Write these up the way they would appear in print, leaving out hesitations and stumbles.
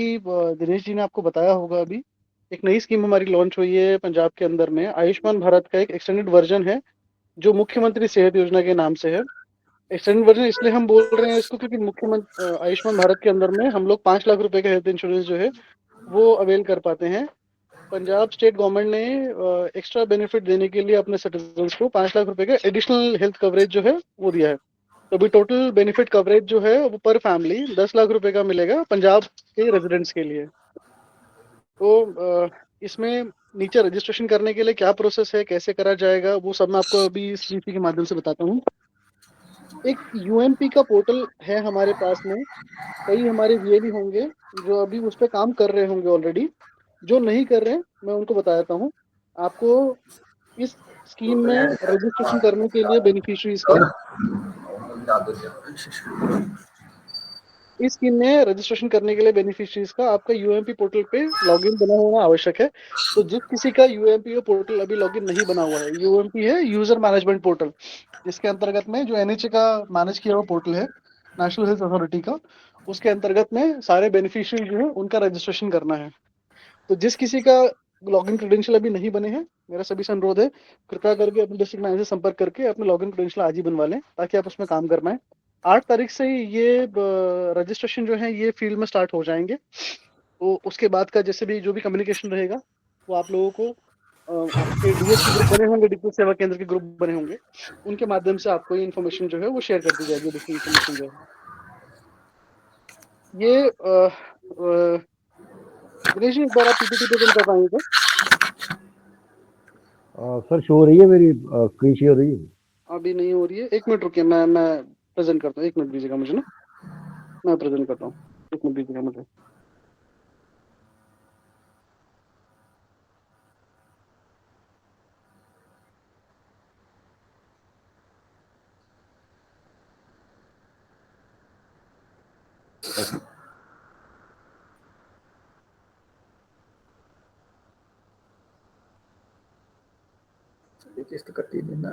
दिनेश जी ने आपको बताया होगा, अभी एक नई स्कीम हमारी लॉन्च हुई है पंजाब के अंदर में। आयुष्मान भारत का एक एक्सटेंडेड वर्जन है जो मुख्यमंत्री सेहत योजना के नाम से है। एक्सटेंडेड वर्जन इसलिए हम बोल रहे हैं इसको क्योंकि मुख्यमंत्री आयुष्मान भारत के अंदर में हम लोग 5 लाख रुपए का हेल्थ इंश्योरेंस जो है वो अवेल कर पाते हैं। पंजाब स्टेट गवर्नमेंट ने एक्स्ट्रा बेनिफिट देने के लिए अपने सिटीजन्स को 5 लाख रुपए का एडिशनल हेल्थ कवरेज जो है वो दिया है। तो अभी टोटल बेनिफिट कवरेज जो है वो पर फैमिली 10 लाख रुपए का मिलेगा पंजाब के रेजिडेंट्स के लिए। तो इसमें नीचे रजिस्ट्रेशन करने के लिए क्या प्रोसेस है, कैसे करा जाएगा, वो सब मैं आपको अभी इस नीति के माध्यम से बताता हूँ। एक यूएमपी का पोर्टल है हमारे पास में। कई हमारे वीए भी होंगे जो अभी उस पर काम कर रहे होंगे ऑलरेडी। जो नहीं कर रहे हैं मैं उनको बता देता हूँ। आपको इस स्कीम में रजिस्ट्रेशन करने के लिए बेनिफिशियरीज का इस स्कीम में रजिस्ट्रेशन करने के लिए बेनिफिशियरीज का आपका यूएमपी पोर्टल पे लॉगिन बना होना आवश्यक है। तो जिस किसी का यूएमपी पोर्टल अभी लॉगिन नहीं बना हुआ है, यूएमपी है यूजर मैनेजमेंट पोर्टल, जिसके अंतर्गत में जो एनएचए का मैनेज किया हुआ पोर्टल है, नेशनल हेल्थ अथॉरिटी का, उसके अंतर्गत में सारे बेनिफिशियरी जो है उनका रजिस्ट्रेशन करना है। तो जिस किसी का लॉगिन क्रेडेंशियल अभी नहीं बने हैं, मेरा सभी से अनुरोध है, कृपया करके अपने डिस्ट्रिक्ट मैनेजर से संपर्क करके अपने लॉगिन क्रेडेंशियल आज ही बनवा लें ताकि आप उसमें काम कर पाएं। 8 तारीख से ही ये रजिस्ट्रेशन जो है ये फील्ड में स्टार्ट हो जाएंगे। तो उसके बाद का जैसे भी जो भी कम्युनिकेशन रहेगा वो आप लोगों को आपके डीएस के ग्रुप बने होंगे, डिस्ट्रिक्ट सेवा केंद्र के ग्रुप बने होंगे, उनके माध्यम से आपको ये इन्फॉर्मेशन जो है वो शेयर कर दी जाएगी। एडिशनल इन्फॉर्मेशन जो है ये दिनेश जी, एक बार आप पीपीटी प्रेजेंट कर पाएंगे क्या? सर शो हो रही है मेरी स्क्रीन शेयर हो रही है? अभी नहीं हो रही है, 1 मिनट रुकिए, मैं प्रेजेंट करता हूँ। 1 मिनट दीजिएगा मुझे ना, मैं प्रेजेंट करता हूँ। 1 मिनट दीजिएगा मुझे। किस्त कट्टी देना।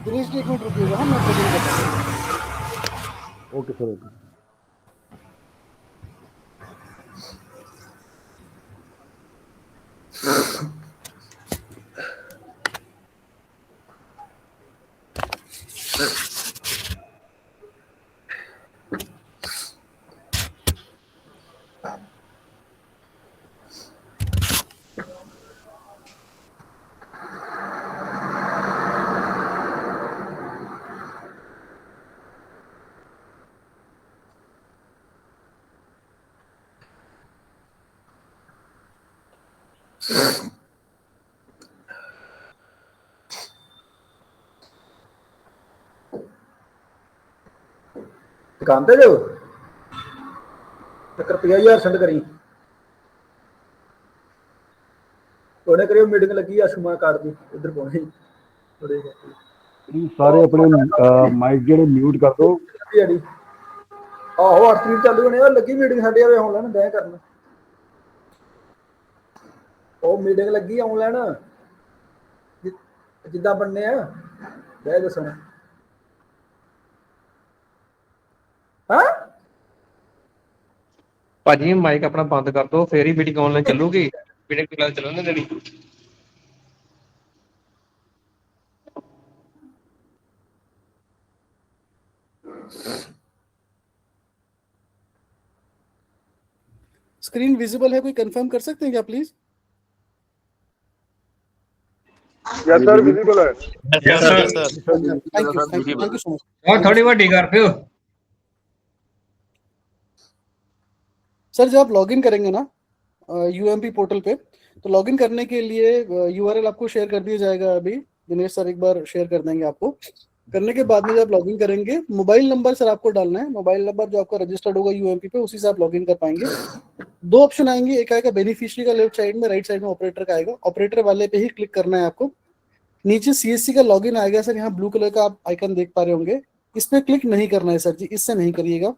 दिनेश जी 1 मिनट रुकिएगा, हाँ मैं प्रेजेंट करता हूँ। Okay sir, okay. दुकान पे जाओ तो रुपया 1000 सेंड करी थोड़े करियो। मीटिंग लगी आशुमा कार्ड की इधर पहुंचे थोड़े सारे अपने माइक ਜਿਹੜੇ म्यूट कर दो। आहो 8 तरीक चालू होने लगी मीटिंग साडे ऑनलाइन दे करना। ਉਹ ਮੀਟਿੰਗ ਲੱਗੀ ਆਨਲਾਈਨ ਜਿੱਦਾਂ ਬੰਨੇ ਆ ਬਹਿ ਦੱਸਣਾ ਹਾਂ ਭਾਜੀ ਮਾਈਕ ਆਪਣਾ ਬੰਦ ਕਰ ਦੋ, ਫੇਰ ਹੀ ਮੀਟਿੰਗ ਆਨਲਾਈਨ ਚੱਲੂਗੀ। ਮੀਟਿੰਗ ਫਿਲਹਾਲ ਚੱਲਣ ਦੇ ਦੇਣੀ। स्क्रीन विजिबल है, कोई कंफर्म कर सकते हैं क्या प्लीज? यस सर, विजिबल है। Yes sir, thank you so much. और थोड़ी ਵੱਡੀ कर ਦਿਓ सर जब आप लॉगिन करेंगे ना यूएमपी पोर्टल पे, तो लॉगिन करने के लिए यूआरएल आपको शेयर कर दिया जाएगा। अभी दिनेश सर एक बार शेयर कर देंगे आपको। करने के बाद में जब लॉगिन करेंगे, मोबाइल नंबर सर आपको डालना है। मोबाइल नंबर जो आपका रजिस्टर्ड होगा यूएमपी पे, उसी से आप लॉगिन कर पाएंगे। 2 ऑप्शन आएंगे, एक आएगा बेनिफिशियरी का लेफ्ट साइड में, राइट साइड में ऑपरेटर का आएगा। ऑपरेटर वाले पे ही क्लिक करना है आपको। नीचे सीएससी का लॉगिन आएगा सर, यहाँ ब्लू कलर का आप आइकन देख पा रहे होंगे। इस पे क्लिक नहीं करना है सर जी, इससे नहीं करिएगा।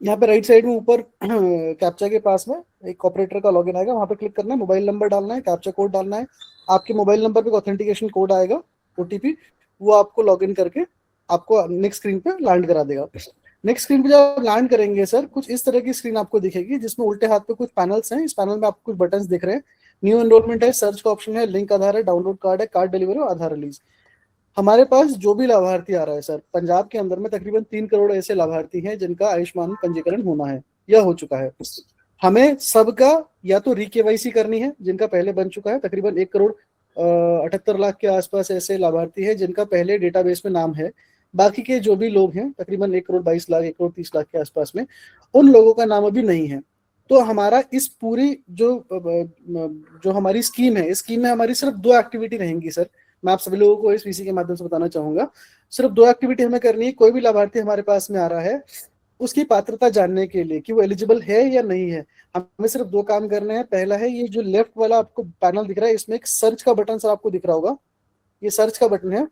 यहाँ पे राइट साइड में ऊपर कैप्चा के पास में एक ऑपरेटर का लॉगिन आएगा, वहां पे क्लिक करना है, मोबाइल नंबर डालना है, कैप्चा कोड डालना है, आपके मोबाइल नंबर पे ऑथेंटिकेशन कोड आएगा, ओटीपी, वो आपको लॉगिन करके आपको नेक्स्ट स्क्रीन पे लैंड करा देगा। नेक्स्ट स्क्रीन पे जब आप लैंड करेंगे सर, कुछ इस तरह की स्क्रीन आपको दिखेगी, जिसमें उल्टे हाथ पे कुछ पैनल्स हैं। इस पैनल में आपको कुछ बटन्स दिख रहे हैं, न्यू एनरोलमेंट है, सर्च का ऑप्शन है, लिंक आधार है, डाउनलोड कार्ड है, कार्ड डिलीवरी और आधार रिलीज। हमारे पास जो भी लाभार्थी आ रहा है सर, पंजाब के अंदर में तकरीबन 3 करोड़ ऐसे लाभार्थी हैं जिनका आयुष्मान पंजीकरण होना है या हो चुका है। हमें सबका या तो री-केवाईसी करनी है, जिनका पहले बन चुका है, तकरीबन 1 करोड़ 78 लाख के आसपास ऐसे लाभार्थी हैं जिनका पहले डेटाबेस में नाम है। बाकी के जो भी लोग हैं, तकरीबन 1 करोड़ 22 लाख 1 करोड़ 30 लाख के आसपास में, उन लोगों का नाम अभी नहीं है। तो हमारा इस पूरी जो हमारी स्कीम है, इस स्कीम में हमारी सिर्फ 2 एक्टिविटी रहेंगी सर। मैं आप सभी लोगों को इस वीसी के माध्यम से बताना चाहूंगा, सिर्फ 2 एक्टिविटी हमें करनी है। कोई भी लाभार्थी हमारे पास में आ रहा है, उसकी पात्रता जानने के लिए कि वो एलिजिबल है या नहीं है, हमें सिर्फ 2 काम करने हैं। पहला है, ये जो लेफ्ट वाला आपको पैनल दिख रहा है, इसमें एक सर्च का बटन सर आपको दिख रहा होगा, ये सर्च का बटन है,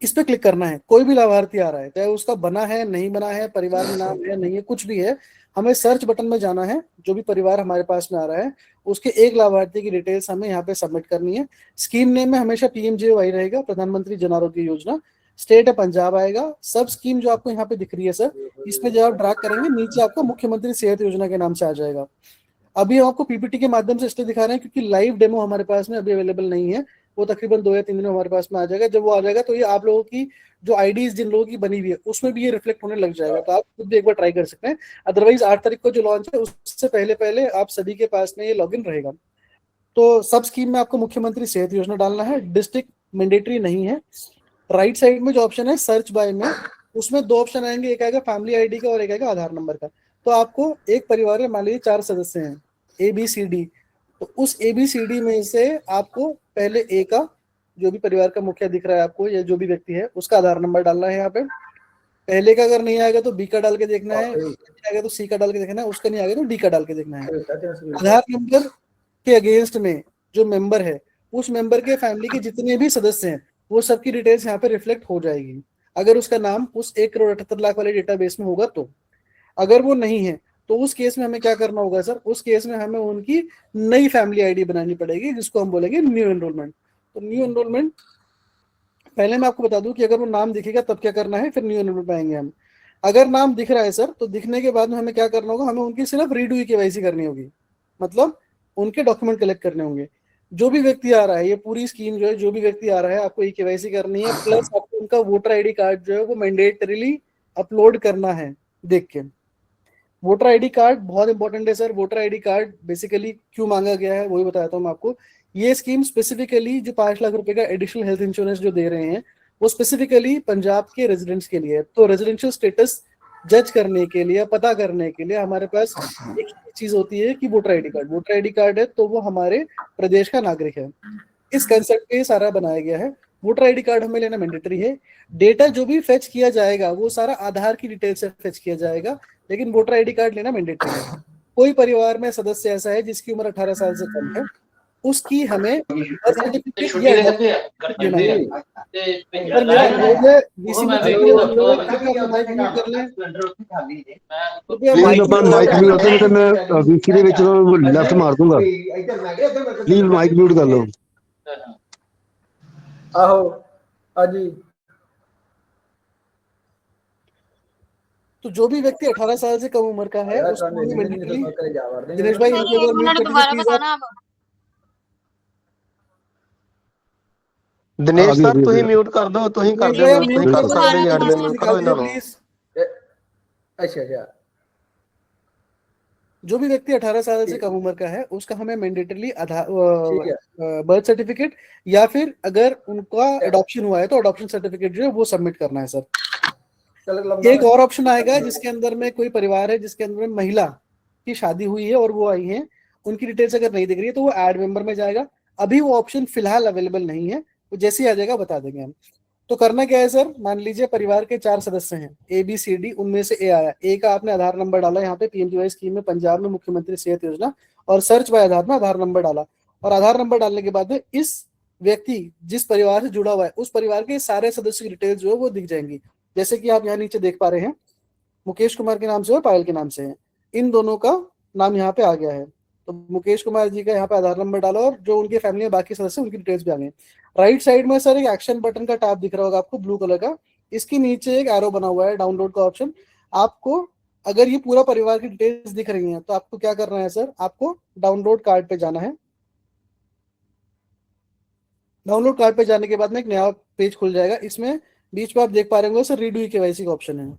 इस पे क्लिक करना है। कोई भी लाभार्थी आ रहा है, चाहे उसका बना है नहीं बना है, परिवार में नाम है नहीं है, कुछ भी है, हमें सर्च बटन में जाना है। जो भी परिवार हमारे पास में आ रहा है, उसके एक लाभार्थी की डिटेल्स हमें यहाँ पे सबमिट करनी है। स्कीम नेम में हमेशा पीएमजेवाई रहेगा, प्रधानमंत्री जन आरोग्य योजना। स्टेट है पंजाब आएगा। सब स्कीम जो आपको यहाँ पे दिख रही है सर, इसमें जब आप ड्रैग करेंगे नीचे आपको मुख्यमंत्री सेहत योजना के नाम से आ जाएगा। अभी हम आपको पीपीटी के माध्यम से इसलिए दिखा रहे हैं क्योंकि लाइव डेमो हमारे पास में अभी अवेलेबल नहीं है, वो तकरीबन 2 या 3 दिन में हमारे पास में आ जाएगा। जब वो आ जाएगा तो ये आप लोगों की जो आईडीज जिन लोगों की बनी हुई है उसमें भी ये रिफ्लेक्ट होने लग जाएगा, तो आप खुद भी एक बार ट्राई कर सकते हैं। अदरवाइज 8 तारीख को जो लॉन्च है उससे पहले पहले आप सभी के पास में ये लॉगिन रहेगा। तो सब स्कीम में आपको मुख्यमंत्री सेहत योजना डालना है, डिस्ट्रिक्ट मैंडेटरी नहीं है। राइट साइड में जो ऑप्शन है सर्च बाय में, उसमें 2 ऑप्शन आएंगे, एक आएगा फैमिली आईडी का और एक आएगा आधार नंबर का। तो आपको एक परिवार में मान लीजिए 4 सदस्य हैं, ABCD, तो उस ABCD में से आपको पहले ए का, जो भी परिवार का मुखिया दिख रहा है आपको या जो भी व्यक्ति है, उसका आधार नंबर डालना है यहाँ पे। पहले का अगर नहीं आएगा तो बी का डाल के देखना है, आएगा तो सी का डाल के देखना है, उसका नहीं आएगा तो डी का डाल के देखना है। आधार नंबर के अगेंस्ट में जो मेंबर है, उस मेंबर के फैमिली के जितने भी सदस्य हैं, वो सबकी डिटेल्स यहाँ पे रिफ्लेक्ट हो जाएगी, अगर उसका नाम उस 1 करोड़ 78 लाख वाले डेटाबेस में होगा तो। अगर वो नहीं है तो उस केस में हमें क्या करना होगा सर, उस केस में हमें उनकी नई फैमिली आईडी बनानी पड़ेगी, जिसको हम बोलेंगे न्यू एनरोलमेंट। तो न्यू एनरोलमेंट पहले मैं आपको बता दूं कि अगर वो नाम दिखेगा तब क्या करना है, फिर न्यू एनरोलमेंट पे आएंगे हम। अगर नाम दिख रहा है सर, तो दिखने के बाद में हमें क्या करना होगा, हमें उनकी सिर्फ रीडू की केवाईसी करनी होगी, मतलब उनके डॉक्यूमेंट कलेक्ट करने होंगे। जो भी व्यक्ति आ रहा है, ये पूरी स्कीम जो है, जो भी व्यक्ति आ रहा है आपको केवाईसी करनी है, प्लस आपको उनका वोटर आईडी कार्ड जो है वो मैंडेटरीली अपलोड करना है। देख के वोटर आईडी कार्ड बहुत इंपॉर्टेंट है sir. Voter ID card basically क्यों मांगा गया है वही बताता हूँ मैं आपको। ये स्कीम स्पेसिफिकली जो 5 लाख रुपए का एडिशनल हेल्थ इंश्योरेंस जो दे रहे हैं, वो स्पेसिफिकली पंजाब के रेजिडेंट्स के लिए है। तो रेजिडेंशियल स्टेटस जज करने के लिए, पता करने के लिए हमारे पास एक चीज होती है कि voter ID card. Voter ID card है तो वो हमारे प्रदेश का नागरिक है। इस कंसेप्ट पे सारा बनाया गया है। वोटर आईडी कार्ड हमें लेना मैंडेटरी है। डेटा जो भी फेच किया जाएगा वो सारा आधार की डिटेल से फेच किया जाएगा, लेकिन वोटर आईडी कार्ड लेना मैंडेटरी है। कोई परिवार में सदस्य ऐसा है जिसकी उम्र 18 साल से कम है, उसकी हमें बर्थ सर्टिफिकेट या देना है। पर मेरा अनुरोध है डीसी में कर लें। प्लीज अपन माइक म्यूट कर दो, मैं वीसी ਦੇ ਵਿੱਚ ਲੈਫਟ ਮਾਰ ਦੂੰਗਾ। प्लीज माइक म्यूट कर लो। आहो हाजी। तो जो भी व्यक्ति 18 साल से कम उम्र का है उसको मैंडेटरी। दिनेश भाई दोबारा बताना आप। ਦਿਨੇਸ਼ ਸਰ ਤੁਸੀਂ ਮਿਊਟ ਕਰ ਦਿਓ, ਤੁਸੀਂ ਕਰ ਦਿਓ, ਤੁਸੀਂ ਕਰ ਸਕਦੇ ਯਾਰ ਮੈਨੂੰ ਕਰੋ ਇਹਨਾਂ ਨੂੰ। अच्छा अच्छा। जो भी व्यक्ति 18 साल से कम उम्र का है उसका हमें मैंडेटरली बर्थ सर्टिफिकेट या फिर अगर उनका अडॉप्शन हुआ है तो अडॉप्शन सर्टिफिकेट जो है वो सबमिट करना है सर। एक और ऑप्शन आएगा जिसके अंदर में कोई परिवार है जिसके अंदर में महिला की शादी हुई है और वो आई है, उनकी डिटेल्स अगर नहीं दिख रही है तो वो ऐड मेंबर में जाएगा। अभी वो ऑप्शन फिलहाल अवेलेबल नहीं है, वो जैसे ही आ जाएगा बता देंगे हम। तो करना क्या है सर, मान लीजिए परिवार के 4 सदस्य हैं ABCD, उनमें से ए आया, ए का आपने आधार नंबर डाला यहाँ पे पीएमजेवाई स्कीम में पंजाब में मुख्यमंत्री सेहत योजना, और सर्च बाय आधार में आधार नंबर डाला, और आधार नंबर डालने के बाद इस व्यक्ति जिस परिवार से जुड़ा हुआ है उस परिवार के सारे सदस्य की डिटेल्स जो है वो दिख जाएंगी। जैसे कि आप यहाँ नीचे देख पा रहे हैं, मुकेश कुमार के नाम से और पायल के नाम से है, इन दोनों का नाम यहाँ पे आ गया है। तो मुकेश कुमार जी का यहाँ पे आधार नंबर डाला और जो उनके फैमिली में बाकी सदस्य उनकी डिटेल्स भी आ गई। राइट साइड में सर एक एक्शन बटन का टैब दिख रहा होगा आपको ब्लू कलर का, इसके नीचे एक एरो बना हुआ है डाउनलोड का ऑप्शन। आपको अगर ये पूरा परिवार की डिटेल्स दिख रही हैं तो आपको क्या करना है सर, आपको डाउनलोड कार्ड पे जाना है। डाउनलोड कार्ड पे जाने के बाद में एक नया पेज खुल जाएगा, इसमें बीच में आप देख पा रहे होंगे सर रीडू केवाईसी का ऑप्शन है।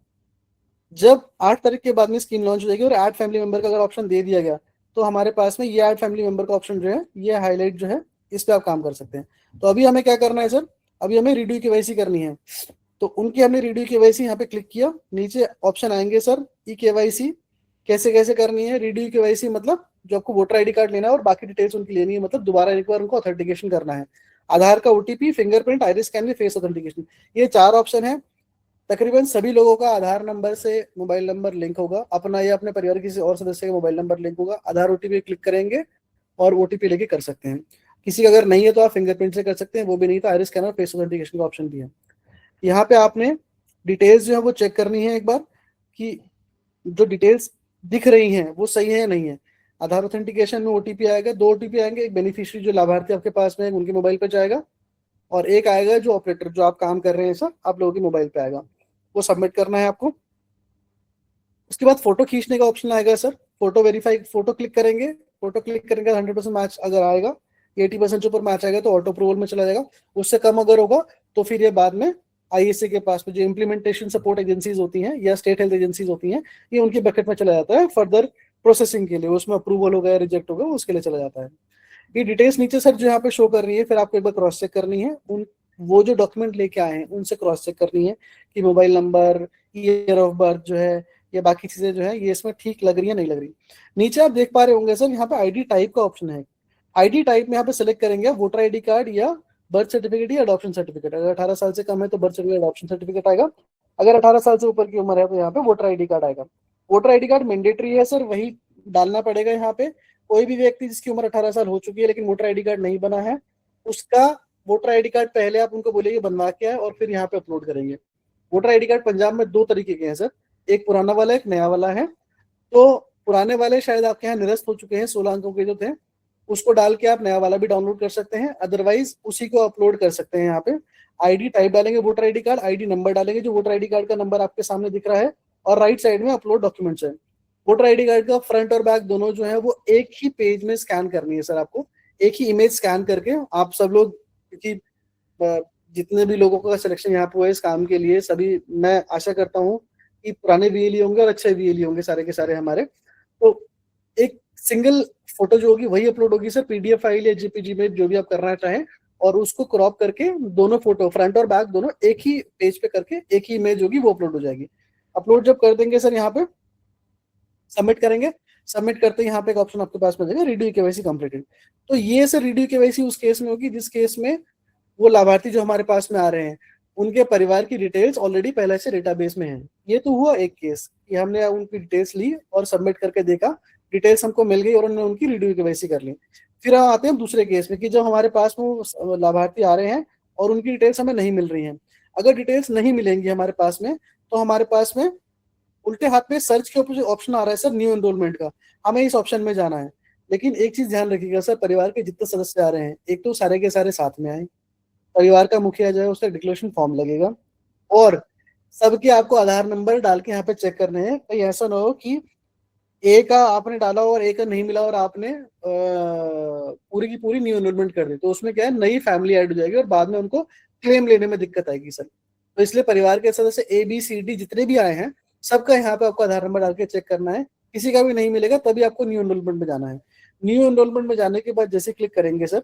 जब 8 तारीख के बाद में स्कीम लॉन्च हो जाएगी और ऐड फैमिली मेंबर का अगर ऑप्शन दे दिया गया तो हमारे पास में ये ऐड फैमिली मेंबर का ऑप्शन जो है ये हाईलाइट जो है इस पे आप काम कर सकते हैं। तो अभी हमें क्या करना है सर, अभी हमें रीडू केवाईसी करनी है। तो उनकी हमने रीडू केवाईसी यहाँ पे क्लिक किया, नीचे ऑप्शन आएंगे सर ई केवाईसी, कैसे कैसे करनी है रीडू केवाईसी, मतलब जो आपको वोटर आईडी कार्ड लेना है और बाकी डिटेल्स उनकी लेनी है, मतलब दोबारा एक बार उनको ऑथेंटिकेशन करना है। आधार का ओटीपी, फिंगरप्रिंट, आइरिस स्कैन में फेस ऑथेंटिकेशन, ये 4 ऑप्शन है। तकरीबन सभी लोगों का आधार नंबर से मोबाइल नंबर लिंक होगा, अपना या अपने परिवार किसी और सदस्य का मोबाइल नंबर लिंक होगा। आधार ओटीपी क्लिक करेंगे और ओटीपी लेके कर सकते हैं। किसी का अगर नहीं है तो आप फिंगरप्रिंट से कर सकते हैं, वो भी नहीं तो आइरिस स्कैनर फेस ऑथेंटिकेशन का ऑप्शन भी है। यहाँ पे आपने डिटेल्स जो है वो चेक करनी है एक बार कि जो डिटेल्स दिख रही हैं वो सही है या नहीं है। आधार ऑथेंटिकेशन में ओटीपी आएगा, 2 ओटीपी आएंगे, एक बेनिफिशियरी जो लाभार्थी आपके पास में है उनके मोबाइल पे जाएगा और एक आएगा जो ऑपरेटर जो आप काम कर रहे हैं सर आप लोगों के मोबाइल पे आएगा, वो सबमिट करना है आपको। उसके बाद फोटो खींचने का ऑप्शन आएगा sir, photo verify, photo click करेंगे, फोटो क्लिक करेंगे 100% मैच अगर आएगा, 80% से ऊपर मैच आएगा तो ऑटो अप्रूवल में चला जाएगा, उससे कम अगर होगा तो फिर ये बाद में आईएससी के पास में जो इम्प्लीमेंटेशन सपोर्ट एजेंसीज होती हैं या स्टेट हेल्थ एजेंसीज होती हैं ये उनकी बकेट में चला जाता है फर्दर प्रोसेसिंग के लिए, उसमें अप्रूवल होगा या रिजेक्ट होगा उसके लिए चला जाता है। ये डिटेल्स नीचे सर जो यहाँ पे शो कर रही है, फिर आपको एक बार क्रॉस चेक करनी है, उन वो जो डॉक्यूमेंट लेके आए हैं उनसे क्रॉस चेक करनी है कि mobile number, year of birth जो है या बाकी चीजें जो है ये इसमें ठीक लग रही है नहीं लग रही। नीचे आप देख पा रहे होंगे सर यहाँ पे आईडी टाइप का ऑप्शन है। आईडी टाइप में यहाँ पे सिलेक्ट करेंगे वोटर आईडी कार्ड या बर्थ सर्टिफिकेट या अडॉप्शन सर्टिफिकेट। अगर 18 साल से कम है तो बर्थ सर्टिफिकेट अडॉप्शन सर्टिफिकेट आएगा, अगर 18 साल से ऊपर की उम्र है तो यहाँ पे वोटर आईडी कार्ड आएगा। वोटर आईडी कार्ड मैंडेटरी है सर, वही डालना पड़ेगा यहाँ पे। कोई भी व्यक्ति जिसकी उम्र 18 साल हो चुकी है लेकिन वोटर आईडी कार्ड नहीं बना है, उसका वोटर आईडी कार्ड पहले आप उनको बोलेंगे बनवा के आए और फिर यहाँ पे अपलोड करेंगे। वोटर आईडी कार्ड पंजाब में 2 तरीके के हैं सर, एक पुराना वाला एक नया वाला है। तो पुराने वाले शायद आपके यहाँ निरस्त हो चुके हैं, 16 अंकों के जो थे, उसको डाल के आप नया वाला भी डाउनलोड कर सकते हैं, अदरवाइज उसी को अपलोड कर सकते हैं। यहाँ पे आईडी टाइप डालेंगे voter ID card, ID number डालेंगे जो वोटर आईडी कार्ड का नंबर आपके सामने दिख रहा है, और राइट साइड में अपलोड डॉक्यूमेंट्स है। वोटर आईडी कार्ड का फ्रंट और बैक दोनों जो है वो एक ही पेज में स्कैन करनी है सर, आपको एक ही इमेज स्कैन करके आप सब लोग, क्योंकि जितने भी लोगों का सिलेक्शन यहाँ पे हुआ है इस काम के लिए, सभी मैं आशा करता हूँ कि पुराने वीएलई होंगे और अच्छे वीएलई होंगे सारे के सारे हमारे। तो एक सिंगल फोटो जो होगी वही अपलोड होगी सर, पीडीएफ फाइल या जेपीजी में जो भी आप करना चाहें, और उसको क्रॉप करके दोनों फोटो फ्रंट और बैक दोनों एक ही पेज पे करके एक ही इमेज होगी वो अपलोड हो जाएगी। अपलोड जब कर देंगे सर यहाँ पे सबमिट करेंगे, सबमिट करते ही यहाँ पे एक ऑप्शन आपके पास में जाएगा रीड्यू केवाईसी कंप्लीटेड। तो ये सर रीड्यू केवाईसी उस केस में होगी जिस केस में वो लाभार्थी जो हमारे पास में आ रहे हैं उनके परिवार की डिटेल्स ऑलरेडी पहले से डेटाबेस में है। ये तो हुआ एक केस कि हमने उनकी डिटेल्स ली और सबमिट करके देखा, डिटेल्स हमको मिल गई और उन्होंने उनकी रीड्यू केवाईसी कर ली। फिर हम आते हैं दूसरे केस में कि जब हमारे पास में लाभार्थी आ रहे हैं और उनकी डिटेल्स हमें नहीं मिल रही हैं। अगर डिटेल्स नहीं मिलेंगी हमारे पास में तो हमारे पास में उल्टे हाथ में सर्च के ऊपर ऑप्शन आ रहा है सर न्यू एनरोलमेंट का, हमें इस ऑप्शन में जाना है। लेकिन एक चीज ध्यान रखिएगा सर, परिवार के जितने सदस्य आ रहे हैं एक तो सारे के सारे साथ में आए, परिवार का मुखिया जो है उसका डिक्लेरेशन फॉर्म लगेगा और सबके आपको आधार नंबर डाल के यहाँ पे चेक करने हैं। कहीं ऐसा ना हो कि ए का आपने डाला और ए का नहीं मिला और आपने पूरी की पूरी न्यू एनरोलमेंट कर दी, तो उसमें क्या है नई फैमिली ऐड हो जाएगी और बाद में उनको क्लेम लेने में दिक्कत आएगी सर। तो इसलिए परिवार के सदस्य ए बी सी डी जितने भी आए हैं सबका यहाँ पे आपको आधार नंबर डाल के चेक करना है। किसी का भी नहीं मिलेगा तभी आपको न्यू एनरोलमेंट में जाना है। न्यू एनरोलमेंट में जाने के बाद जैसे क्लिक करेंगे सर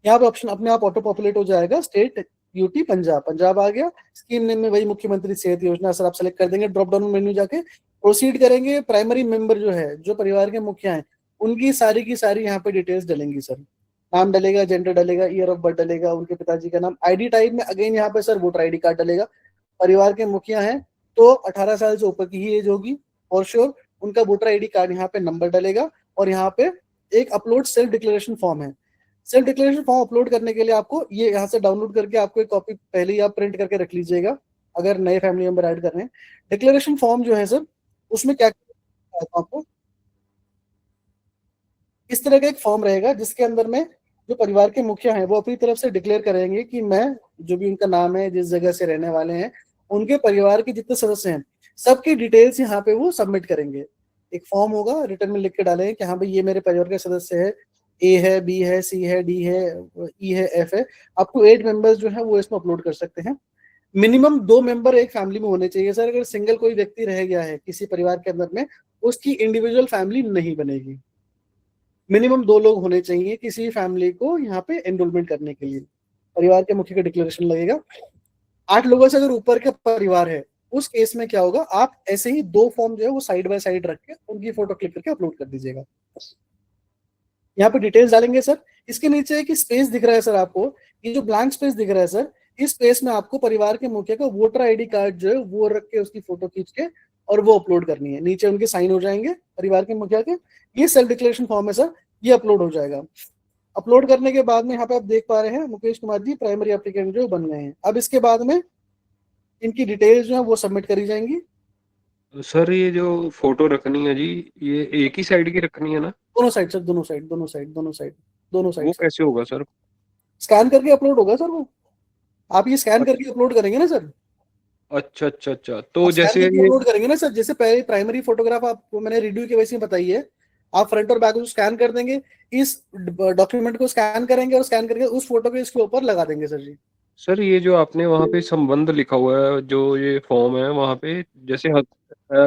यहाँ पे ऑप्शन अपने आप ऑटो पॉपुलेट हो जाएगा, स्टेट यूटी पंजाब, पंजाब आ गया। स्कीम नेम में वही मुख्यमंत्री सेहत योजना सर आप सेलेक्ट कर देंगे, ड्रॉप डाउन मेन्यू जाके प्रोसीड करेंगे। प्राइमरी मेंबर जो है जो परिवार के मुखिया हैं उनकी सारी की सारी यहाँ पे डिटेल्स डलेंगी सर, नाम डलेगा, जेंडर डलेगा, ईयर ऑफ बर्थ डलेगा, उनके पिताजी का नाम। आईडी टाइप में अगेन यहाँ पे सर वोटर आईडी कार्ड डलेगा। परिवार के मुखिया हैं तो 18 साल से ऊपर की ही एज होगी और श्योर उनका वोटर आईडी कार्ड यहाँ पे नंबर डलेगा और यहाँ पे एक अपलोड सेल्फ डिक्लेरेशन फॉर्म है। सेल्फ डिक्लेरेशन फॉर्म अपलोड करने के लिए आपको ये यहाँ से डाउनलोड करके आपको एक कॉपी पहले ही आप प्रिंट करके रख लीजिएगा, अगर नए फैमिली मेंबर ऐड कर रहे हैं। डिक्लेरेशन फॉर्म जो है सर, उसमें क्या आपको इस तरह का एक फॉर्म रहेगा जिसके अंदर में जो परिवार के मुखिया हैं वो अपनी तरफ से डिक्लेयर करेंगे कि मैं, जो भी उनका नाम है, जिस जगह से रहने वाले हैं, उनके परिवार के जितने सदस्य हैं सबकी डिटेल्स यहाँ पे वो सबमिट करेंगे। एक फॉर्म होगा, रिटर्न में लिख के डालेंगे कि हाँ भाई ये मेरे परिवार के सदस्य है, ए है, बी है, सी है, डी है, ई है, एफ है। अप टू 8 मेंबर्स जो है वो इसमें अपलोड कर सकते हैं। मिनिमम 2 मेंबर एक फैमिली में होने चाहिए सर। अगर सिंगल कोई व्यक्ति रह गया है किसी परिवार के अंदर में, उसकी इंडिविजुअल फैमिली नहीं बनेगी। मिनिमम 2 लोग होने चाहिए किसी फैमिली को यहाँ पे एनरोलमेंट करने के लिए। परिवार के मुखिया का डिक्लेरेशन लगेगा। 8 लोगों से अगर ऊपर का परिवार है, उस केस में क्या होगा, आप ऐसे ही 2 फॉर्म जो है वो साइड बाय साइड रख के उनकी फोटो क्लिक करके अपलोड कर दीजिएगा। यहाँ पे डिटेल्स डालेंगे सर। इसके नीचे एक स्पेस दिख रहा है सर आपको, ये जो ब्लैंक स्पेस दिख रहा है सर, इस स्पेस में आपको परिवार के मुखिया का वोटर आईडी कार्ड जो है वो रख के उसकी फोटो खींच के और वो अपलोड करनी है। नीचे उनके साइन हो जाएंगे परिवार के मुखिया के। ये सेल्फ डिक्लेरेशन फॉर्म है सर, ये अपलोड हो जाएगा। अपलोड करने के बाद में यहाँ पे आप देख पा रहे हैं मुकेश कुमार जी प्राइमरी एप्लीकेंट जो बन गए हैं। अब इसके बाद में इनकी डिटेल्स जो है वो सबमिट करी जाएंगी। सर ये जो फोटो रखनी है जी, ये एक ही साइड की रखनी है ना? दोनों साइड सर, दोनों साइड, दोनों साइड, दोनों साइड, दोनों साइड। वो कैसे होगा सर? स्कैन करके अपलोड होगा सर वो। आप ये स्कैन करके अपलोड करेंगे ना सर? अच्छा अच्छा अच्छा, तो जैसे ये अपलोड करेंगे ना सर, जैसे पहले प्राइमरी फोटोग्राफ आपको मैंने रिव्यू के वैसे बताई है, आप फ्रंट और बैक को स्कैन कर देंगे, इस डॉक्यूमेंट को स्कैन करेंगे और स्कैन करके उस फोटो को इसके ऊपर लगा देंगे सर जी। सर ये जो आपने वहाँ पे संबंध लिखा हुआ है, जो ये फॉर्म है वहाँ पे, जैसे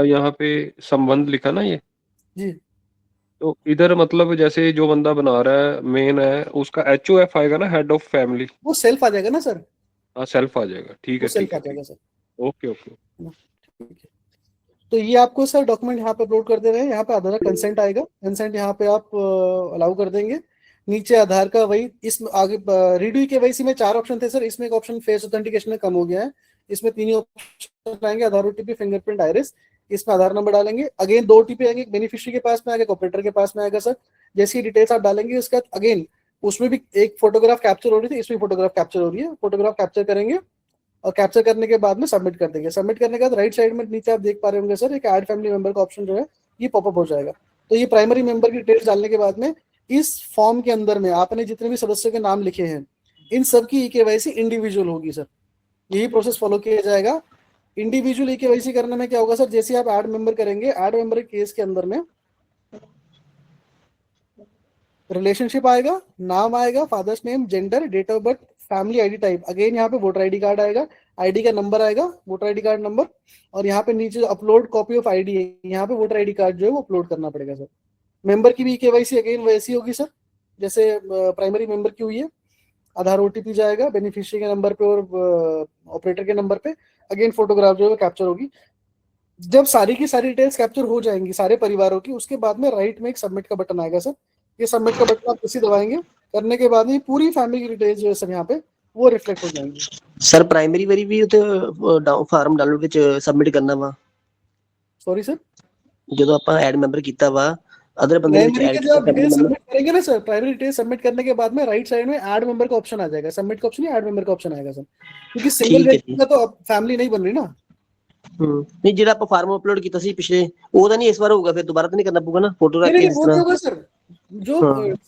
यहाँ पे संबंध लिखा ना ये, जी तो इधर मतलब जैसे जो बंदा बना रहा है मेन है, उसका HOF आएगा ना, हेड ऑफ फैमिली? वो सेल्फ आ जाएगा ना सर, हाँ सेल्फ आ जाएगा, ठीक वो है सेल्फ ठीक आ है ठीक जाएगा सर। है, ओके ओके। ठीक है। तो ये आपको सर डॉक्यूमेंट यहाँ पे अपलोड कर दे रहे हैं। यहाँ पे आधार कंसेंट आएगा, कंसेंट यहाँ पे आप अलाउ कर देंगे। नीचे आधार का वही, इस आगे रीडू केवाईसी में 4 ऑप्शन थे सर, इसमें एक ऑप्शन फेस ऑथेंटिकेशन में कम हो गया है। इसमें 3 ही ऑप्शन आएंगे, आधार OTP, फिंगरप्रिंट, आइरिस। इसमें आधार नंबर डालेंगे, अगेन 2 OTP आएंगे, एक बेनिफिशियरी के पास में आएगा, एक ऑपरेटर के पास में आएगा सर। जैसी डिटेल्स आप डालेंगे उसके बाद अगेन उसमें भी एक फोटोग्राफ कैप्चर हो रही थी, इसमें फोटोग्राफ कैप्चर हो रही है। फोटोग्राफ कैप्चर करेंगे और कैप्चर करने के बाद में सबमिट कर देंगे। सबमिट करने के बाद राइट साइड में नीचे आप देख पा रहे होंगे सर, एक ऐड फैमिली मेंबर का ऑप्शन जो है ये पॉपअप हो जाएगा। तो ये प्राइमरी मेंबर की डिटेल्स डालने के बाद में इस फॉर्म के अंदर में आपने जितने भी सदस्यों के नाम लिखे हैं इन सब की EKYC इंडिविजुअल होगी सर। यही प्रोसेस फॉलो किया जाएगा। इंडिविजुअल EKYC करने में क्या होगा सर, जैसे आप ऐड मेंबर करेंगे, ऐड मेंबर के केस के अंदर में रिलेशनशिप आएगा, नाम आएगा, father's name, gender, date of birth, family ID type, again यहाँ पे वोटर आईडी कार्ड आएगा, आईडी का नंबर आएगा, वोटर आईडी कार्ड नंबर, और यहाँ पे नीचे अपलोड कॉपी ऑफ आईडी है, यहाँ पे वोटर आईडी कार्ड जो है वो अपलोड करना पड़ेगा सर। मेंबर की भी KYC अगेन वैसी होगी सर जैसे प्राइमरी मेंबर की हुई है। आधार OTP जाएगा बेनिफिशियरी के नंबर पे और ऑपरेटर के नंबर पे, अगेन फोटोग्राफ जो है कैप्चर होगी। जब सारी की सारी डिटेल्स कैप्चर हो जाएंगी सारे परिवारों की, उसके बाद में राइट में एक सबमिट का बटन आएगा सर। ये सबमिट का बटन आप इसी दबाएंगे, करने के बाद में पूरी फैमिली की डिटेल्स जो है सर यहाँ पे वो रिफ्लेक्ट हो जाएंगी। सर प्राइमरी वारी भी फार्म डाउनलोड ਵਿੱਚ सबमिट करना वा? सॉरी सर, ਜਦੋਂ ਆਪਾਂ ਐਡ ਮੈਂਬਰ ਕੀਤਾ ਵਾ अदर बंदे ਵਿੱਚ प्राइमरी ऐड के जब डिटेल्स सबमिट करेंगे ना सर, प्राइमरी डिटेल्स सबमिट करने के बाद में राइट साइड में ऐड मेंबर का ऑप्शन आ जाएगा। सबमिट का ऑप्शन नहीं, ऐड मेंबर का ऑप्शन आएगा सर, क्योंकि सिंगल व्यक्ति का तो फैमिली नहीं बन रही ना। नहीं ਜਿਹੜਾ ਆਪਾਂ ਫਾਰਮ ਅਪਲੋਡ ਕੀਤਾ ਸੀ ਪਿਛਲੇ, ਉਹਦਾ ਨਹੀਂ ਇਸ ਵਾਰ ਹੋਊਗਾ, ਫਿਰ ਦੁਬਾਰਾ ਤਾਂ ਨਹੀਂ करना पड़ेगा ना फोटो रख के? नहीं, वो नहीं होगा सर। जो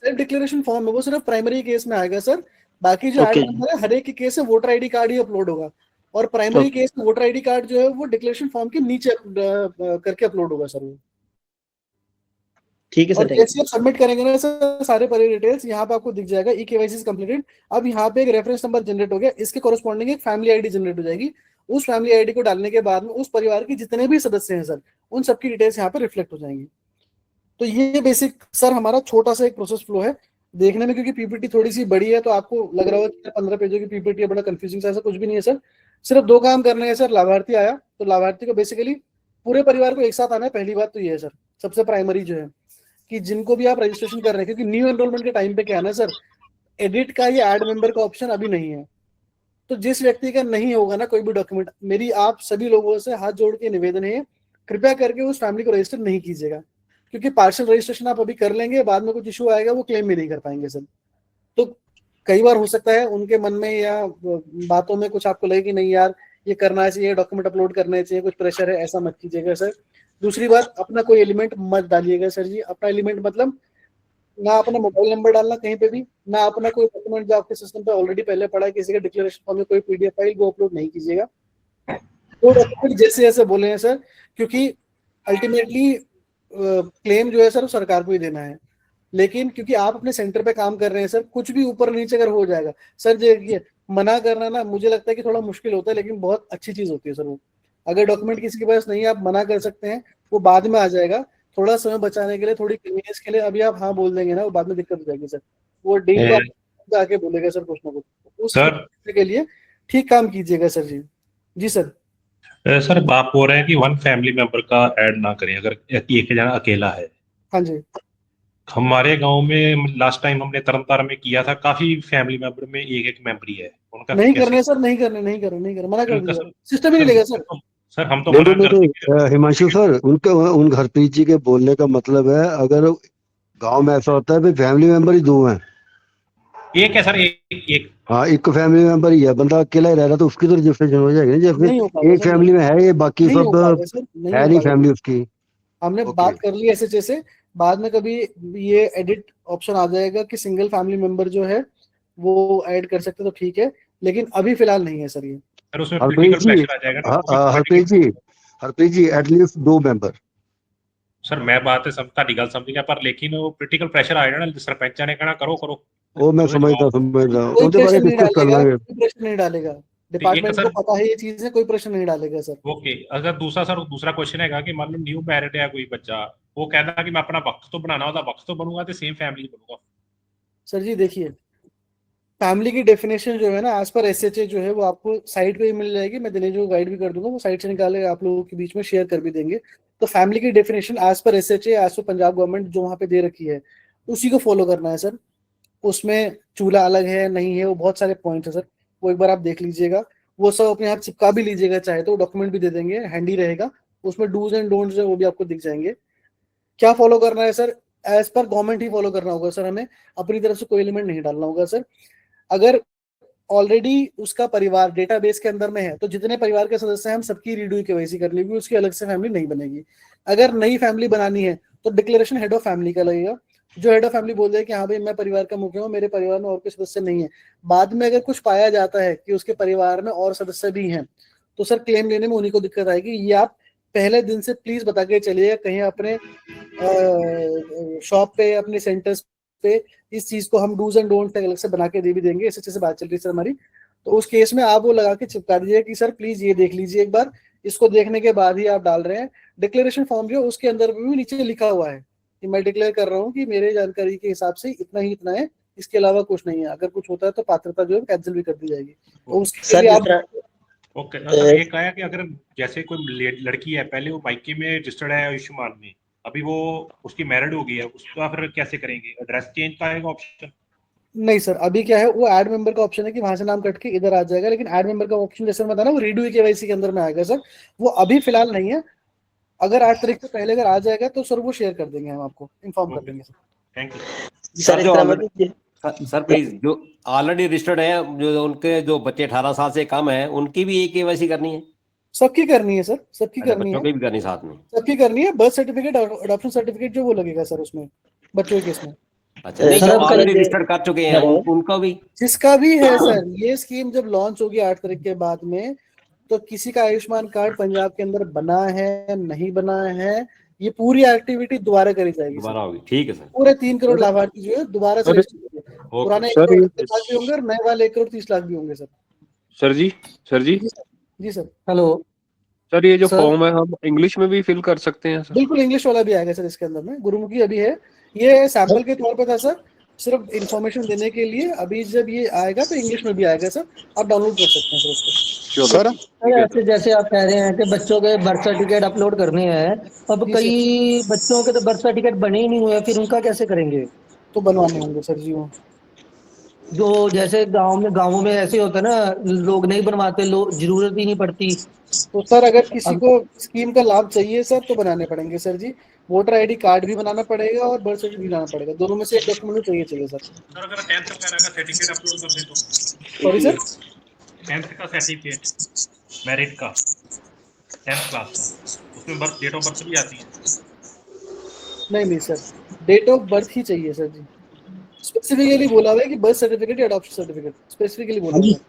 सेल्फ डिक्लेरेशन फॉर्म है वो सिर्फ प्राइमरी केस में आएगा सर। बाकी जो ऐड मेंबर है हर एक के केस में वोटर आईडी कार्ड ही अपलोड होगा, और प्राइमरी केस में वोटर आईडी कार्ड जो है वो डिक्लेरेशन फॉर्म के नीचे करके अपलोड होगा सर वो। ठीक है सर। जैसे आप सबमिट करेंगे ना सर सारे परे डिटेल्स यहाँ पे आपको दिख जाएगा EKYC इज कंप्लीटेड। अब यहाँ पे एक रेफरेंस नंबर जनरेट हो गया, इसके कोरस्पॉन्डिंग एक फैमिली आईडी जनरेट हो जाएगी। उस फैमिली आईडी को डालने के बाद में उस परिवार के जितने भी सदस्य हैं सर उन सबकी डिटेल्स यहाँ पे रिफ्लेक्ट हो जाएंगी। तो ये बेसिक सर हमारा छोटा सा एक प्रोसेस फ्लो है। देखने में क्योंकि PPT थोड़ी सी बड़ी है तो आपको लग रहा होगा कि 15 पेजों की PPT है, बड़ा कंफ्यूजिंग, ऐसा कुछ भी नहीं है सर। सिर्फ 2 काम करने हैं सर। लाभार्थी आया तो लाभार्थी को बेसिकली पूरे परिवार को एक साथ आना है। पहली बात तो ये है सर, सबसे प्राइमरी जो है कि जिनको भी आप रजिस्ट्रेशन कर रहे हैं, क्योंकि न्यू एनरोलमेंट के टाइम पे क्या है ना सर, एडिट का या ऐड मेंबर का ऑप्शन अभी नहीं है। तो जिस व्यक्ति का नहीं होगा ना कोई भी डॉक्यूमेंट, मेरी आप सभी लोगों से हाथ जोड़ के निवेदन है कृपया करके उस फैमिली को रजिस्टर नहीं कीजिएगा, क्योंकि पार्शियल रजिस्ट्रेशन आप अभी कर लेंगे, बाद में कुछ इशू आएगा वो क्लेम भी नहीं कर पाएंगे सर। तो कई बार हो सकता है उनके मन में या बातों में कुछ आपको लगे कि नहीं यार ये करना चाहिए, डॉक्यूमेंट अपलोड करने चाहिए, कुछ प्रेशर है, ऐसा मत कीजिएगा सर। दूसरी बात, अपना कोई एलिमेंट मत डालिएगा सर जी। अपना एलिमेंट मतलब ना अपना मोबाइल नंबर डालना कहीं पे भी, ना अपना कोई डॉक्यूमेंट जो आपके सिस्टम पे ऑलरेडी पहले पड़ा है किसी का डिक्लेरेशन फॉर्म में कोई पीडीएफ फाइल, वो अपलोड नहीं कीजिएगा। वो डॉक्यूमेंट जैसे जैसे बोले हैं सर, क्योंकि अल्टीमेटली क्लेम जो है सर वो सरकार को ही देना है। लेकिन क्योंकि आप अपने सेंटर पे काम कर रहे हैं सर, कुछ भी ऊपर नीचे अगर हो जाएगा सर, देखिए मना करना ना मुझे लगता है कि थोड़ा मुश्किल होता है, लेकिन बहुत अच्छी चीज होती है सर वो। अगर डॉक्यूमेंट किसी के पास नहीं है, आप मना कर सकते हैं, वो बाद में आ जाएगा। थोड़ा समय बचाने के लिए, थोड़ी कन्वीनियंस के लिए अभी आप हाँ बोल देंगे ना, वो बाद में दिक्कत हो जाएगी सर। वो डील को आप आके बोलेगा सर कुछ ना कुछ। उस के लिए ठीक काम कीजिएगा सर जी। जी सर। सर बात हो रहे हैं कि वन फैमिली मेंबर का ऐड ना करें अगर एक जना अकेला है। हाँ जी। हमारे गांव में लास्ट टाइम हमने तरनतारन में किया था, काफी फैमिली मेंबर में एक एक मेंबर ही है उनका। नहीं करने सर, नहीं करने, मना कर दीजिए, सिस्टम ही नहीं लेगा सर। सर हम तो नहीं मना नहीं करते नहीं, हिमांशु सर, उन हरप्रीत जी के बोलने का मतलब है, अगर गांव में ऐसा होता है भाई फैमिली मेंबर ही 2 हैं, एक है सर, एक हाँ एक फैमिली मेंबर ही है, बंदा अकेला ही रह रहा तो उसकी तो रजिस्ट्रेशन हो जाएगी ना। जैसे एक फैमिली में है ये, बाकी सब है नहीं फैमिली उसकी। हमने बात कर ली एसएचए से, बाद में कभी ये एडिट ऑप्शन आ जाएगा कि सिंगल फैमिली मेंबर जो है वो ऐड कर सकते, तो ठीक है, लेकिन अभी फिलहाल नहीं है सर ये। सर उसमें पॉलिटिकल प्रेशर आ जाएगा ना। हरप्रीत जी एटलीस्ट 2 मेंबर। सर मैं बात है ਤੁਹਾਡੀ ਗੱਲ समझ गया, पर लेकिन वो पॉलिटिकल प्रेशर आ जाएगा ना, सरपंचा ने कहना करो वो मैं समझता कोई प्रेशर नहीं डालेगा, डिपार्टमेंट को पता है ये चीज है, कोई प्रेशर नहीं डालेगा सर। ओके। अगर दूसरा क्वेश्चन है कि मान लो न्यू मैरिड है कोई बच्चा, वो कहता कि मैं अपना वक्त तो बनाना होता, वक्त तो बनूंगा तो सेम फैमिली बनूंगा। सर जी देखिए, फैमिली की डेफिनेशन जो है ना एज पर एसएचए जो है वो आपको साइट पे ही मिल जाएगी। मैं दिनेश को गाइड भी कर दूंगा, वो साइट से निकाल के आप लोगों के बीच में शेयर कर भी देंगे। तो फैमिली की definition as per SHA, as per Punjab government जो वहाँ पे दे रखी है, उसी को फॉलो करना है सर। उसमें चूल्हा अलग है नहीं है, वो बहुत सारे पॉइंट है सर, वो एक बार आप देख लीजिएगा। वो सब अपने आप चिपका भी लीजिएगा, चाहे तो डॉक्यूमेंट भी दे देंगे, हैंडी रहेगा। उसमें डूज एंड डोंट्स है वो भी आपको दिख जाएंगे। क्या फॉलो करना है सर, एज पर गवर्नमेंट ही फॉलो करना होगा सर, हमें अपनी तरफ से कोई एलिमेंट नहीं डालना होगा सर। अगर ऑलरेडी उसका परिवार डेटाबेस के अंदर में है तो जितने परिवार के सदस्य हैं हम सबकी रीडू केवाईसी कर लेगी, उसकी अलग से फैमिली नहीं बनेगी। अगर नई फैमिली बनानी है तो डिक्लेरेशन हेड ऑफ फैमिली का लगेगा, जो हेड ऑफ फैमिली बोल दे कि हाँ भाई मैं परिवार का मुखिया हूँ, मेरे परिवार में और कोई सदस्य नहीं है। बाद में अगर कुछ पाया जाता है कि उसके परिवार में और सदस्य भी हैं तो सर क्लेम लेने में उन्हीं को दिक्कत आएगी। ये आप पहले दिन से प्लीज बता के चलिएगा, कहीं अपने शॉप पे अपने सेंटर्स पे इस चीज को हम डूज एंड डोंट अलग से बना के दे भी देंगे। एसएचए से बात चल रही है सर हमारी, तो उस केस में आप वो लगा के चिपका दीजिए कि सर प्लीज ये देख लीजिए एक बार, इसको देखने के बाद ही आप डाल रहे हैं। डिक्लेरेशन फॉर्म जो उसके अंदर भी नीचे लिखा हुआ है कि मैं डिक्लेयर कर रहा हूँ कि मेरे जानकारी के हिसाब से इतना है, इसके अलावा कुछ नहीं है। अगर कुछ होता है तो पात्रता जो है कैंसिल भी कर दी जाएगी। तो उसके लिए आप ओके। एक आया कि अगर जैसे कोई लड़की है, पहले वो मायके में रजिस्टर्ड है आयुष्मान में, अभी वो उसकी मैरिड हो गई है, उसका फिर कैसे करेंगे? एड्रेस चेंज का आएगा ऑप्शन? नहीं सर, अभी क्या है वो ऐड मेंबर का ऑप्शन है कि वहां से नाम कट के इधर आ जाएगा, लेकिन ऐड मेंबर का ऑप्शन जैसे मैं बताया ना वो रीडू केवाईसी के अंदर में आएगा सर, वो अभी फिलहाल नहीं है। अगर 8 तारीख से पहले अगर आ जाएगा तो सर वो शेयर कर देंगे, हम आपको इन्फॉर्म कर देंगे sir. Thank you sir. Please जो ऑलरेडी रजिस्टर्ड है, जो उनके जो बच्चे 18 साल से कम है, उनकी भी केवाईसी करनी है? सबकी करनी है सर, सबकी करनी है, भी करनी साथ में, सबकी करनी है। बर्थ सर्टिफिकेट, अडॉप्शन सर्टिफिकेट जो वो लगेगा सर उसमें बच्चों के केस में। अच्छा, नहीं जो ऑलरेडी रजिस्टर्ड कर चुके हैं उनका भी? जिसका भी है सर, ये स्कीम जब लॉन्च होगी 8 तारीख के बाद में, तो किसी का आयुष्मान कार्ड पंजाब के अंदर बना है नहीं बना है, ये पूरी एक्टिविटी दोबारा करी जाएगी, दोबारा होगी। ठीक है सर। पूरे 3 करोड़ लाभार्थी जो है दोबारा से पुराने 1 करोड़ 30 लाख भी होंगे और नए वाले 1 करोड़ 30 लाख भी होंगे सर। सर जी जी सर। हेलो सर, ये जो फॉर्म है हम इंग्लिश में भी फिल कर सकते हैं सर? बिल्कुल, इंग्लिश वाला भी आएगा सर इसके अंदर में, गुरुमुखी अभी है, ये सैंपल के तौर पे था सर, सिर्फ इंफॉर्मेशन देने के लिए। अभी जब ये आएगा तो इंग्लिश में भी आएगा सर, आप डाउनलोड कर सकते हैं सर उसको। सर ऐसे जैसे आप कह रहे हैं कि बच्चों के बर्थ सर्टिफिकेट अपलोड करने हैं, अब कई बच्चों के तो बर्थ सर्टिफिकेट बने ही नहीं हुए, फिर उनका कैसे करेंगे? तो बनवाने होंगे सर जी वो। जो जैसे गाँवों में ऐसे होता है ना, लोग नहीं बनवाते, लोग जरूरत ही नहीं पड़ती। तो सर अगर किसी अब को स्कीम का लाभ चाहिए सर तो बनाने पड़ेंगे सर जी। वोटर आईडी कार्ड भी बनाना पड़ेगा और बर्थ सर्टिफिकेट भी बनाना पड़ेगा, दोनों में से एक डॉक्यूमेंट चाहिए सर। सर अगर 10th वगैरह का सर्टिफिकेट अपलोड कर दे तो? सॉरी सर, 10th का सर्टिफिकेट, मेरिट का, 10th क्लास का, उसमें बर्थ, डेट ऑफ बर्थ भी आती है? नहीं सर, डेट ऑफ बर्थ ही चाहिए सर जी। स्पेसिफिकली बोला हुआ है कि बर्थ सर्टिफिकेट या अडॉप्शन सर्टिफिकेट, स्पेसिफिकली बोला हुआ है।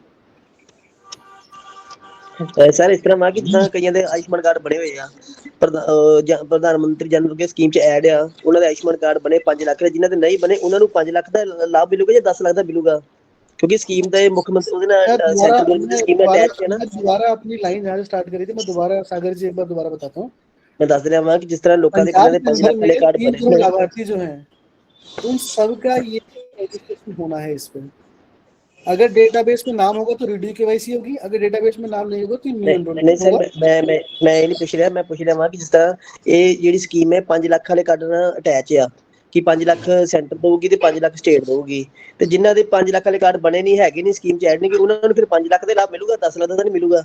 सर इस तरह मां कि ਜਿੱਦਾਂ ਕਈਆਂ ਦੇ ਆਯੁਸ਼ਮਾਨ ਕਾਰਡ ਬਣੇ ਹੋਏ ਆ, ਪ੍ਰਧਾਨ ਮੰਤਰੀ ਜਨ ਆਰੋਗਯ ਸਕੀਮ ਚ ਐਡ ਆ, ਉਹਨਾਂ ਦੇ ਆਯੁਸ਼ਮਾਨ ਕਾਰਡ ਬਣੇ 5 ਲੱਖ ਦੇ, ਜਿਨ੍ਹਾਂ ਦੇ ਨਹੀਂ ਬਣੇ ਉਹਨਾਂ ਨੂੰ 5 ਲੱਖ ਦਾ ਲਾਭ ਮਿਲੂਗਾ ਜਾਂ 10 ਲੱਖ ਦਾ ਮਿਲੂਗਾ? क्योंकि स्कीम तो मुख्य मंत्री ਉਹਦੇ ਨਾਲ सेंट्रल गवर्नमेंट की स्कीम अटैच है ना। दोबारा अपनी लाइन जहाँ से स्टार्ट करी थी मैं दोबारा सागर जी एक बार दोबारा बताता हूँ। मैं दस रहा हूँ कि जिस तरह लोगों के जिन्होंने 5 लाख वाले कार्ड बने, लाभार्थी जो हैं उन सबका ये रजिस्ट्रेशन होना है इस पे। अगर डेटाबेस में नाम होगा तो रिड्यू केवाईसी होगी, अगर डेटाबेस में नाम नहीं होगा तो न्यू एनरोलमेंट नहीं सर, होगा। मैं ये नहीं पूछ रहा, मैं पूछ रहा हूँ कि जिस तरह ये ਜਿਹੜੀ ਸਕੀਮ है 5 ਲੱਖ ਵਾਲੇ कार्ड ਨਾਲ अटैच ਆ कि 5 ਲੱਖ ਸੈਂਟਰ ਦਊਗੀ ਤੇ 5 ਲੱਖ ਸਟੇਟ ਦਊਗੀ, ਤੇ ਜਿਨ੍ਹਾਂ ਦੇ 5 ਲੱਖ ਵਾਲੇ ਕਾਰਡ ਬਣੇ ਨਹੀਂ ਹੈਗੇ, ਨਹੀਂ ਸਕੀਮ ਚ ਐਡ ਨਹੀਂ ਕਿ ਉਹਨਾਂ ਨੂੰ ਫਿਰ 5 ਲੱਖ ਦੇ ਲਾਭ ਮਿਲੂਗਾ, 10 ਲੱਖ ਦਾ नहीं मिलूगा?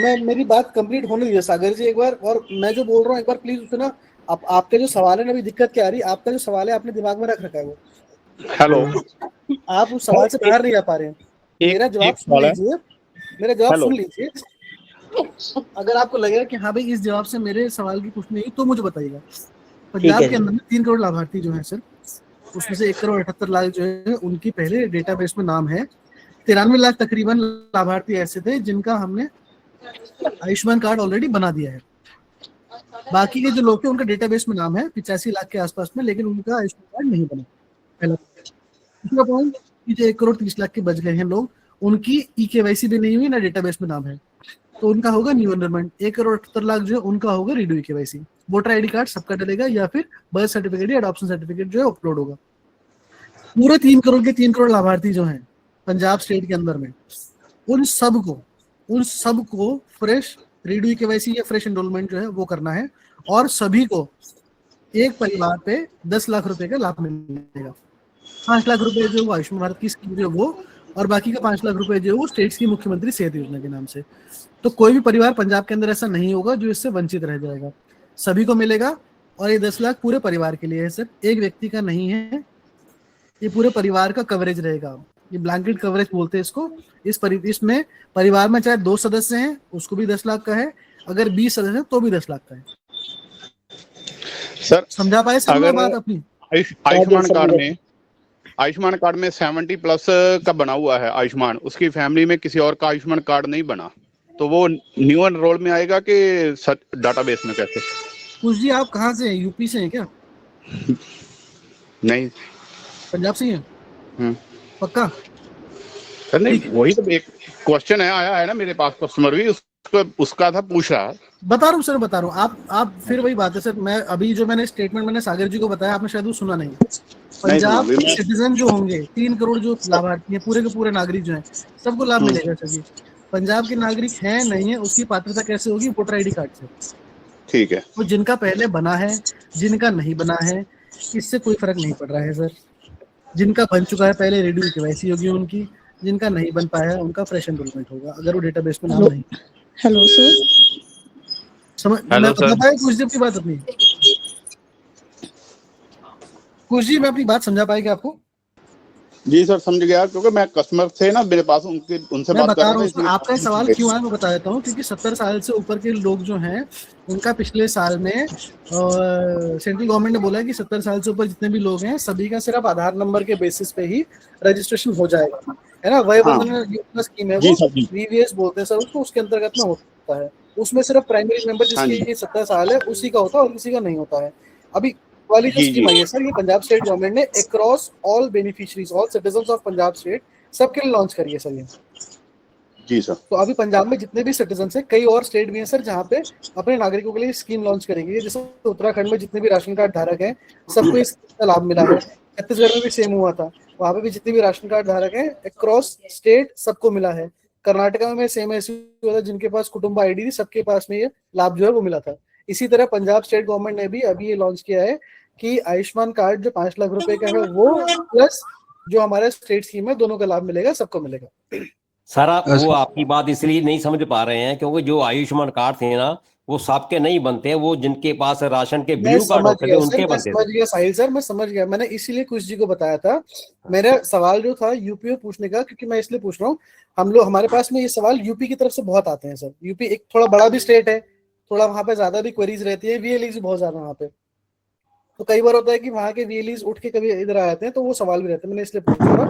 मैं मेरी बात कंप्लीट होने दीजिए सागर जी एक बार, और मैं जो बोल रहा हूँ एक बार प्लीज उसे ना, आपका जो सवाल है ना, अभी दिक्कत क्या आ रही है, आपका जो सवाल है आपने दिमाग में रख रखा है वो, हेलो, आप उस सवाल से बाहर नहीं आ पा रहे हैं। मेरा जवाब सुन लीजिए, मेरा जवाब सुन लीजिए। अगर आपको लगेगा कि हाँ भाई इस जवाब से मेरे सवाल की कुछ नहीं तो मुझे बताइएगा। पंजाब के अंदर 3 करोड़ लाभार्थी जो है सर, उसमें से 1,78,00,000 लाख जो है उनकी पहले डेटाबेस में नाम है। 93 लाख तकरीबन लाभार्थी ऐसे थे जिनका हमने आयुष्मान कार्ड ऑलरेडी बना दिया है। बाकी के जो लोग थे उनका डेटाबेस में नाम है 85 लाख के आसपास में, लेकिन उनका आयुष्मान कार्ड नहीं बना। पहला दूसरा पॉइंट, जो 1,30,00,000 के बच गए हैं लोग, उनकी ई-केवाईसी भी नहीं हुई, ना डेटाबेस में नाम है, तो उनका होगा न्यू एनरोलमेंट। 1,78,00,000 जो है उनका होगा Rideau e-KYC. Voter ID card सबका डलेगा या फिर बर्थ सर्टिफिकेट या अडॉप्शन सर्टिफिकेट जो है अपलोड होगा। पूरे 3 करोड़ के 3 करोड़ लाभार्थी जो हैं पंजाब स्टेट के अंदर में, उन सबको फ्रेश रिड्यू ई-केवाईसी या फ्रेश एनरोलमेंट जो है वो करना है, और सभी को एक परिवार पे 10 लाख रुपए का लाभ मिलेगा। 5 लाख रुपए जो आयुष्मान भारत की स्कीम जो वो, और बाकी का 5 लाख रुपए जो वो स्टेट्स की मुख्यमंत्री सेहत योजना के नाम से। तो कोई भी परिवार पंजाब के अंदर ऐसा नहीं होगा जो इससे वंचित रह जाएगा, सभी को मिलेगा। और ये 10 लाख पूरे परिवार के लिए है सर, एक व्यक्ति का नहीं है, ये पूरे परिवार का कवरेज रहेगा। ये ब्लैंकेट कवरेज बोलते हैं इसको। इसमें परिवार में चाहे 2 सदस्य हैं उसको भी 10 लाख का है, अगर 20 सदस्य हैं तो भी 10 लाख का है। सर समझा पाए सर मैं बात अपनी? आयुष्मान कार्ड में 70+ का बना हुआ है आयुष्मान, उसकी फैमिली में किसी और का आयुष्मान कार्ड नहीं बना, तो वो न्यू एनरोल में आएगा कि डाटाबेस में? कैसे? कुछ जी आप कहाँ से हैं, यूपी से हैं क्या? नहीं, पंजाब से ही हैं? पक्का? सर नहीं, वही तो एक क्वेश्चन है, आया है ना मेरे पास, कस्टमर भी उसका था, पूछ रहा है। बता रहा हूँ सर, बता रहा हूँ। आप फिर वही बात है सर, मैं अभी जो मैंने स्टेटमेंट मैंने सागर जी को बताया, आपने शायद वो सुना नहीं। पंजाब सिटीजन जो होंगे 3 करोड़ जो लाभार्थी हैं, पूरे के पूरे नागरिक जो हैं, सबको लाभ मिलेगा सर जी। पंजाब के नागरिक है नहीं है, उसकी पात्रता कैसे होगी? वोटर आईडी कार्ड से। ठीक है। तो जिनका पहले बना है, जिनका नहीं बना है, इससे कोई फर्क नहीं पड़ रहा है सर। जिनका बन चुका है पहले रिड्यू केवाईसी होगी उनकी, जिनका नहीं बन पाया है उनका फ्रेश एनरोलमेंट होगा, अगर वो डेटाबेस में नाम नहीं। हेलो सर, समझ मैं बता पाया कुछ देर की बात अपनी? कुछ जी मैं अपनी बात समझा पाएगा आपको? जी सर समझ गया, क्योंकि मैं कस्टमर थे ना मेरे पास, उनसे बात कर रहा हूँ। आपका सवाल क्यों आया मैं बता देता हूँ। क्योंकि 70 साल से ऊपर के लोग जो हैं उनका पिछले साल में सेंट्रल गवर्नमेंट ने बोला है कि 70 साल से ऊपर जितने भी लोग हैं सभी का सिर्फ आधार नंबर के बेसिस पे ही रजिस्ट्रेशन हो जाएगा, है ना। वय बंधन स्कीम है वो, VVS बोलते हैं सर उसको, उसके अंतर्गत में होता है। उसमें सिर्फ प्राइमरी मेंबर जिसकी 70 साल है उसी का होता है और किसी का नहीं होता है। अभी वाली जो स्कीम आई है सर, ये पंजाब स्टेट गवर्नमेंट ने across all beneficiaries, all citizens of Punjab state, सबके लिए लॉन्च करी है सर ये। जी सर। तो अभी पंजाब में जितने भी सिटीजंस हैं, कई और स्टेट भी हैं सर जहाँ पे अपने नागरिकों के लिए स्कीम लॉन्च करेंगे। जैसे उत्तराखंड में जितने भी राशन कार्ड धारक हैं सबको इसका लाभ मिला है। छत्तीसगढ़ में भी सेम हुआ था, वहाँ पे भी जितने भी राशन कार्ड धारक हैं अक्रॉस स्टेट सबको मिला है। कर्नाटका में सेम ऐसे हुआ था, जिनके पास कुटुंब आईडी थी सबके पास में ये लाभ जो है वो मिला था। इसी तरह पंजाब स्टेट गवर्नमेंट ने भी अभी ये लॉन्च किया है कि आयुष्मान कार्ड जो 5 लाख रुपए का है वो प्लस जो हमारा स्टेट स्कीम है दोनों का लाभ मिलेगा, सबको मिलेगा। सर वो आपकी बात इसलिए नहीं समझ पा रहे हैं क्योंकि जो आयुष्मान कार्ड थे ना वो सबके नहीं बनते, वो जिनके पास राशन के ब्लू कार्ड होते थे उनके बनते थे। समझ गया साहिल सर, मैं समझ गया। मैंने इसीलिए कुछ जी को बताया था, मेरा सवाल जो था यूपी में पूछने का, क्योंकि मैं इसलिए पूछ रहा हूँ, हमारे पास में ये सवाल यूपी की तरफ से बहुत आते हैं सर। यूपी एक थोड़ा बड़ा भी स्टेट है, थोड़ा वहां पे ज्यादा भी क्वेरीज रहती है, वीएलईज भी बहुत ज्यादा वहाँ पे, तो कई बार होता है कि वहाँ के वीएलईज उठ के कभी इधर आ जाते हैं, तो वो सवाल भी रहते हैं। मैंने इसलिए पूछा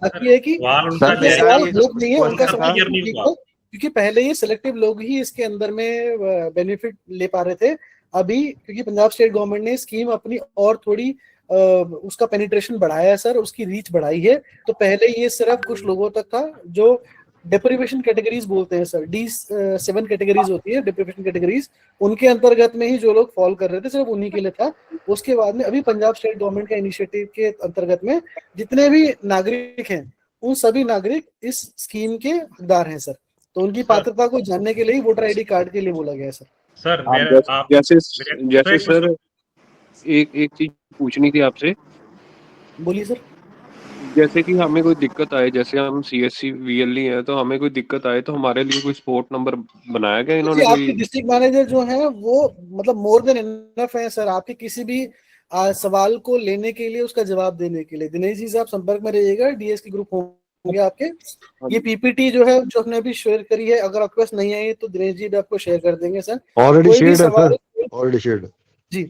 बाकी है कि सवाल गलत नहीं है उनका सवाल, क्योंकि पहले ये सिलेक्टिव लोग ही इसके अंदर में बेनिफिट ले पा रहे थे। अभी क्योंकि पंजाब स्टेट गवर्नमेंट ने स्कीम अपनी और थोड़ी उसका पेनिट्रेशन बढ़ाया है सर, उसकी रीच बढ़ाई है। तो पहले ये सिर्फ कुछ लोगों तक था जो डिप्रीवेशन कैटेगरीज बोलते हैं सर, D7 कैटेगरीज होती है डिप्रीवेशन कैटेगरीज, उनके अंतर्गत में ही जो लोग फॉल कर रहे थे सिर्फ उन्हीं के लिए था। उसके बाद में अभी पंजाब स्टेट गवर्नमेंट का इनिशिएटिव के अंतर्गत में जितने भी नागरिक हैं उन सभी नागरिक इस स्कीम के हकदार हैं सर। तो उनकी पात्रता को जानने के लिए वोटर आईडी कार्ड के लिए बोला गया है सर। जैसे सर एक चीज पूछनी थी आपसे। बोलिए सर। जैसे कि हमें कोई दिक्कत आए, जैसे हम सीएससी वीएलई है, तो हमें कोई दिक्कत आए तो हमारे लिए कोई सपोर्ट नंबर बनाया गया इन्होंने? आपके डिस्ट्रिक्ट मैनेजर जो है वो मतलब मोर देन इनफ है सर, आपके किसी भी सवाल को लेने के लिए, उसका जवाब देने के लिए। दिनेश जी से आप संपर्क में रहिएगा, डीएस की ग्रुप होंगे आपके। ये पीपीटी जो है जो हमने अभी शेयर करी है, अगर आपके पास नहीं आई तो दिनेश जी भी आपको शेयर कर देंगे सर। ऑलरेडी शेयर्ड जी,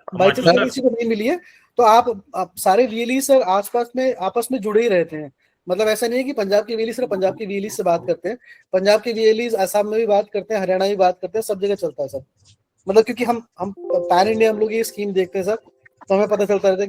बाई चांस किसी को नहीं मिली है तो आप सारे वीएलई सर आसपास में आपस में जुड़े ही रहते हैं। मतलब ऐसा नहीं है कि पंजाब के वीएलई सिर्फ पंजाब के वीएलई से बात करते हैं, पंजाब के वीएलई असम में भी बात करते हैं, हरियाणा में भी बात करते हैं, सब जगह चलता है सर। मतलब क्योंकि हम पैन इंडिया हम लोग ये स्कीम देखते हैं सर, तो हमें पता चलता रहता है